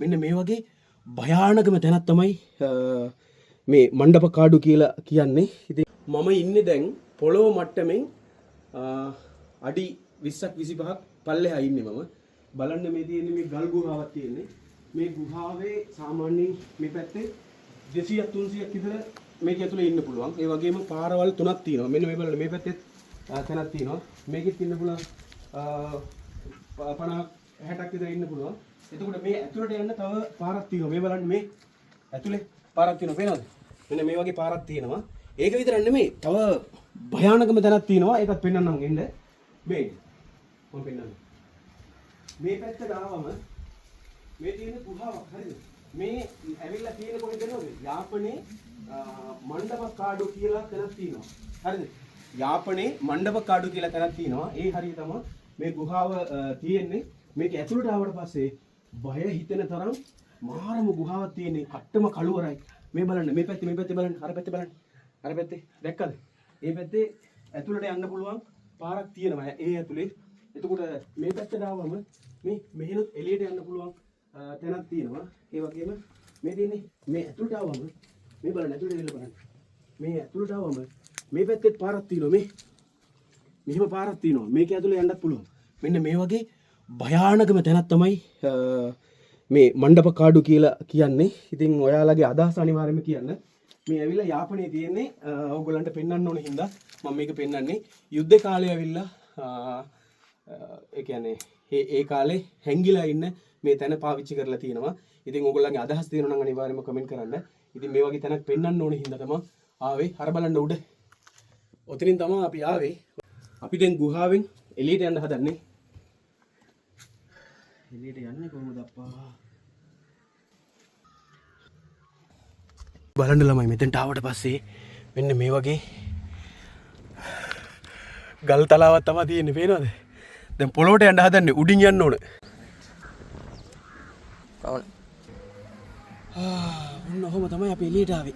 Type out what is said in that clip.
මෙන්න මේ වගේ භයානකම තැනක් තමයි මේ මණ්ඩප කාඩු කියලා කියන්නේ. ඉතින් මම ඉන්නේ දැන් පොළොව මට්ටමින් අඩි 20ක් 25ක් පල්ලෙහා ඉන්නේ මම. බලන්න මේ තියෙන්නේ මේ ගල් ගුහාවක් තියෙන්නේ. මේ ගුහාවේ සාමාන්‍යයෙන් මේ පැත්තේ 200ක් 300ක් විතර මේක ඇතුලේ ඉන්න පුළුවන්. ඒ වගේම පාරවල් තුනක් තියෙනවා. මෙන්න මේ බලන්න මේ පැත්තේ තැනක් තියෙනවා. මේකෙත් ඉන්න පුළුවන් 50ක් 60ක් විතර ඉන්න පුළුවන්. එතකොට මේ ඇතුලට යන්න තව පාරක් තියෙනවා. මේ බලන්න මේ ඇතුලේ පාරක් තියෙනවා. පේනවද? මෙන්න මේ වගේ පාරක් තියෙනවා. ඒක විතරක් නෙමෙයි. තව භයානකම තැනක් තියෙනවා. ඒකත් පෙන්වන්නම් එන්න. මේ මම පෙන්වන්නම්. මේ පැත්තට ආවම මේ තියෙන ගුහාවක් හරිද? මේ ඇවිල්ලා තියෙන කොහෙද නේද? යාපනයේ මණ්ඩප කාඩු කියලා තැනක් තියෙනවා. හරිද? යාපනයේ මණ්ඩප කාඩු කියලා තැනක් තියෙනවා. ඒ හරිය තමයි මේ ගුහාව තියෙන්නේ. මේක ඇතුළට ආවට පස්සේ බය හිතෙන තරම් මාරම ගුහාවක් තියෙන්නේ. කට්ටම කළුවරයි. මේ බලන්න මේ පැත්තේ බලන්න. අර පැත්තේ බලන්න. අර පැත්තේ දැක්කද? මේ පැත්තේ ඇතුළට යන්න පුළුවන් පාරක් තියෙනවා. ඒ ඇතුලේ. එතකොට මේ පැත්තට ආවම මේ මෙහෙනුත් එළියට යන්න පුළුවන් තැනක් තියෙනවා. ඒ වගේම මේ තියෙන්නේ මේ ඇතුළට ආවම මේ බලන්න ඇතුළට එන්න බලන්න. මේ ඇතුළට ආවම මේ පැත්තේ පාරක් තියෙනවා. මෙහෙම පාරක් තියෙනවා. මේක ඇතුළේ යන්නත් පුළුවන්. මෙන්න මේ වගේ භයානකම තැනක් තමයි මේ මණ්ඩප කාඩු කියලා කියන්නේ. ඉතින් ඔයාලගේ අදහස අනිවාර්යයෙන්ම කියන්න. මේ ඇවිල්ලා යාපනයේ තියෙන්නේ ඕගොල්ලන්ට පෙන්වන්න ඕන හින්දා මම මේක පෙන්වන්නේ. යුද්ධ කාලේ ඇවිල්ලා ඒ කියන්නේ ඒ කාලේ හැංගිලා ඉන්න මේ තැන පාවිච්චි කරලා තියෙනවා. ඉතින් ඕගොල්ලන්ගේ අදහස් තියෙනවා නම් අනිවාර්යයෙන්ම කමෙන්ට් කරන්න. ඉතින් මේ වගේ තැනක් පෙන්වන්න ඕන හින්දා තමයි ආවේ. අර බලන්න උඩ. ඔතනින් තමයි අපි ආවේ. අපි දැන් ගුහාවෙන් එළියට යන්න හදන්නේ. එළියට යන්නේ කොහොමද අප්පා? බලන්න ළමයි මෙතෙන්ට ආවට පස්සේ මෙන්න මේ වගේ ගල් තලාවක් තමයි තියෙන්නේ. පේනවද? දැන් පොළොවට යන්න හදන්නේ උඩින් යන්න ඕන. ඔන්න ඔහොම තමයි අපි එළියට ආවේ.